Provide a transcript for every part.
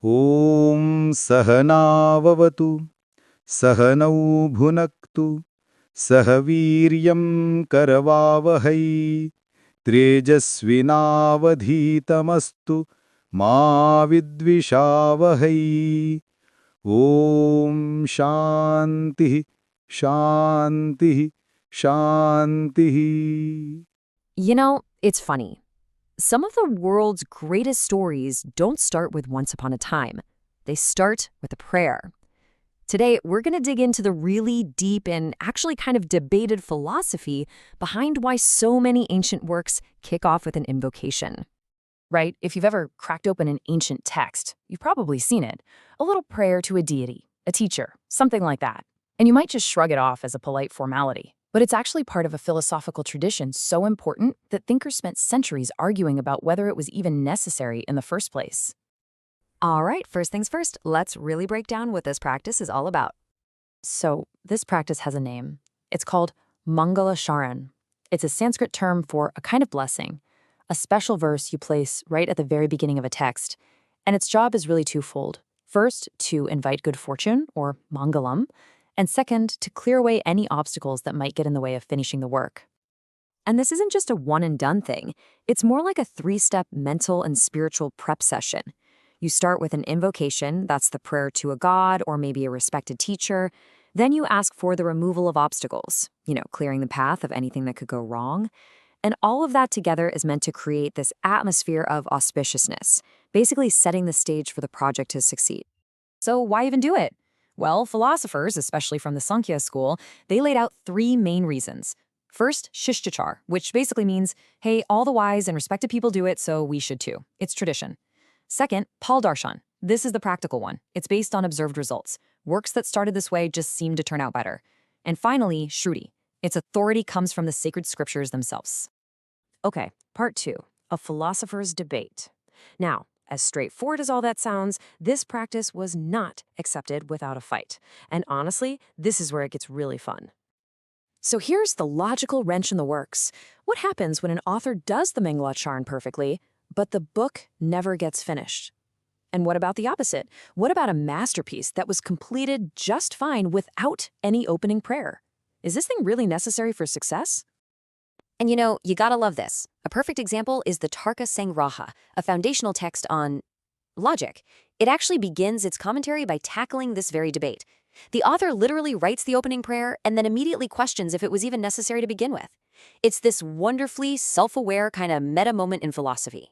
ॐ सहनाववतु सहनौ भुनक्तु सह वीर्यं करवावहै तेजस्विनावधीतमस्तु मा विद्विषावहै ॐ शान्तिः शान्तिः शान्तिः. It's funny. Some of the world's greatest stories don't start with once upon a time. They start with a prayer. Today, we're going to dig into the really deep and actually kind of debated philosophy behind why so many ancient works kick off with an invocation. Right? If you've ever cracked open an ancient text, you've probably seen it. A little prayer to a deity, a teacher, something like that. And you might just shrug it off as a polite formality. But it's actually part of a philosophical tradition so important that thinkers spent centuries arguing about whether it was even necessary in the first place. All right, first things first, let's really break down what this practice is all about. So, this practice has a name. It's called Mangala Charan. It's a Sanskrit term for a kind of blessing, a special verse you place right at the very beginning of a text. And its job is really twofold. First, to invite good fortune, or mangalam, and second, to clear away any obstacles that might get in the way of finishing the work. And this isn't just a one-and-done thing. It's more like a three-step mental and spiritual prep session. You start with an invocation, that's the prayer to a god or maybe a respected teacher. Then you ask for the removal of obstacles, clearing the path of anything that could go wrong. And all of that together is meant to create this atmosphere of auspiciousness, basically setting the stage for the project to succeed. So why even do it? Well, philosophers, especially from the Sankhya school, they laid out three main reasons. First, Shishtachar, which basically means, hey, all the wise and respected people do it, so we should too. It's tradition. Second, Paldarshan. This is the practical one. It's based on observed results. Works that started this way just seem to turn out better. And finally, Shruti. Its authority comes from the sacred scriptures themselves. Okay, part 2, a philosopher's debate. Now, as straightforward as all that sounds, this practice was not accepted without a fight. And honestly, this is where it gets really fun. So here's the logical wrench in the works. What happens when an author does the Mangala Charan perfectly, but the book never gets finished? And what about the opposite? What about a masterpiece that was completed just fine without any opening prayer? Is this thing really necessary for success? And you gotta love this. A perfect example is the Tarka Sangraha, a foundational text on logic. It actually begins its commentary by tackling this very debate. The author literally writes the opening prayer and then immediately questions if it was even necessary to begin with. It's this wonderfully self-aware kind of meta moment in philosophy.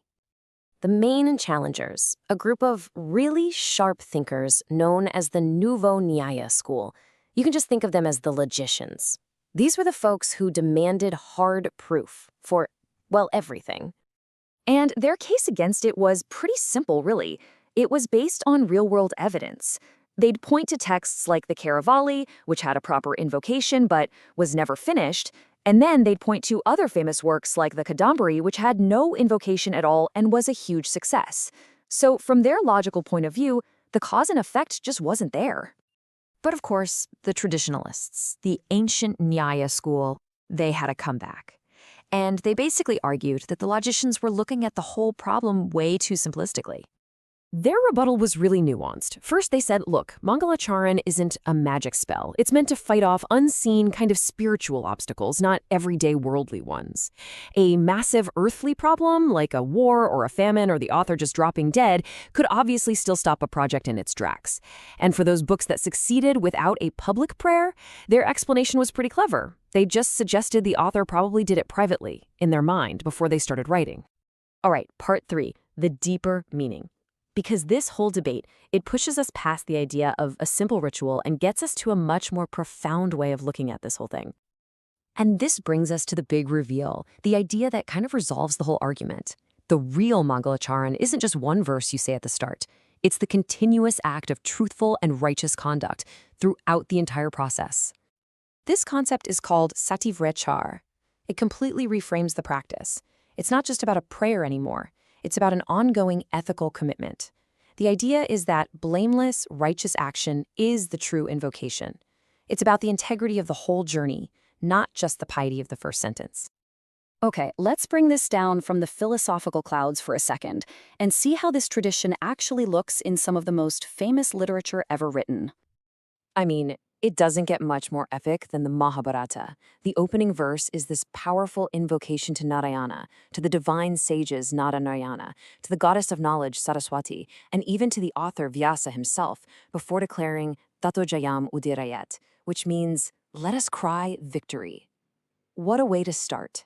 The main challengers, a group of really sharp thinkers known as the Nouveau Nyaya school. You can just think of them as the logicians. These were the folks who demanded hard proof for, well, everything. And their case against it was pretty simple, really. It was based on real-world evidence. They'd point to texts like the Caravali, which had a proper invocation but was never finished, and then they'd point to other famous works like the Kadambari, which had no invocation at all and was a huge success. So from their logical point of view, the cause and effect just wasn't there. But of course, the traditionalists, the ancient Nyaya school, they had a comeback. And they basically argued that the logicians were looking at the whole problem way too simplistically. Their rebuttal was really nuanced. First, they said, look, Mangala Charan isn't a magic spell. It's meant to fight off unseen kind of spiritual obstacles, not everyday worldly ones. A massive earthly problem, like a war or a famine or the author just dropping dead, could obviously still stop a project in its tracks. And for those books that succeeded without a public prayer, their explanation was pretty clever. They just suggested the author probably did it privately, in their mind, before they started writing. All right, part 3, the deeper meaning. Because this whole debate, it pushes us past the idea of a simple ritual and gets us to a much more profound way of looking at this whole thing. And this brings us to the big reveal, the idea that kind of resolves the whole argument. The real Mangala Charan isn't just one verse you say at the start. It's the continuous act of truthful and righteous conduct throughout the entire process. This concept is called Sativrechar. It completely reframes the practice. It's not just about a prayer anymore. It's about an ongoing ethical commitment. The idea is that blameless, righteous action is the true invocation. It's about the integrity of the whole journey, not just the piety of the first sentence. Okay, let's bring this down from the philosophical clouds for a second and see how this tradition actually looks in some of the most famous literature ever written. I mean, it doesn't get much more epic than the Mahabharata. The opening verse is this powerful invocation to Narayana, to the divine sages Naranayana, to the goddess of knowledge Saraswati, and even to the author Vyasa himself, before declaring Tato Jayam Udirayat, which means, let us cry victory. What a way to start.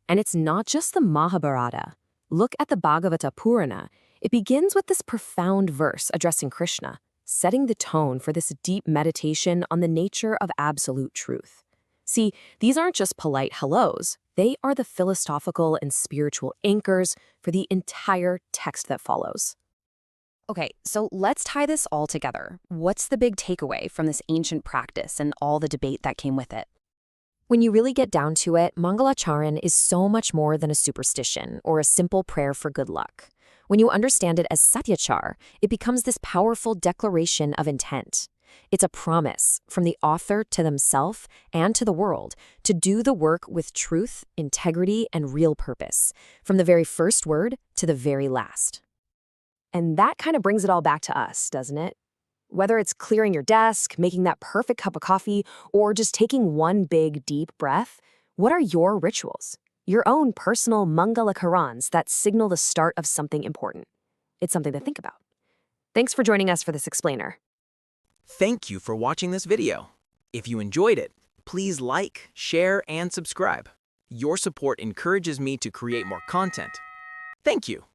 And it's not just the Mahabharata. Look at the Bhagavata Purana. It begins with this profound verse addressing Krishna, setting the tone for this deep meditation on the nature of absolute truth. See, these aren't just polite hellos. They are the philosophical and spiritual anchors for the entire text that follows. Okay, so let's tie this all together. What's the big takeaway from this ancient practice and all the debate that came with it? When you really get down to it, Mangalacharan is so much more than a superstition or a simple prayer for good luck. When you understand it as satyachar, it becomes this powerful declaration of intent. It's a promise from the author to themselves and to the world to do the work with truth, integrity, and real purpose, from the very first word to the very last. And that kind of brings it all back to us, doesn't it? Whether it's clearing your desk, making that perfect cup of coffee, or just taking one big, deep breath, what are your rituals? Your own personal Mangala Karans that signal the start of something important. It's something to think about. Thanks for joining us for this explainer. Thank you for watching this video. If you enjoyed it, please like, share, and subscribe. Your support encourages me to create more content. Thank you.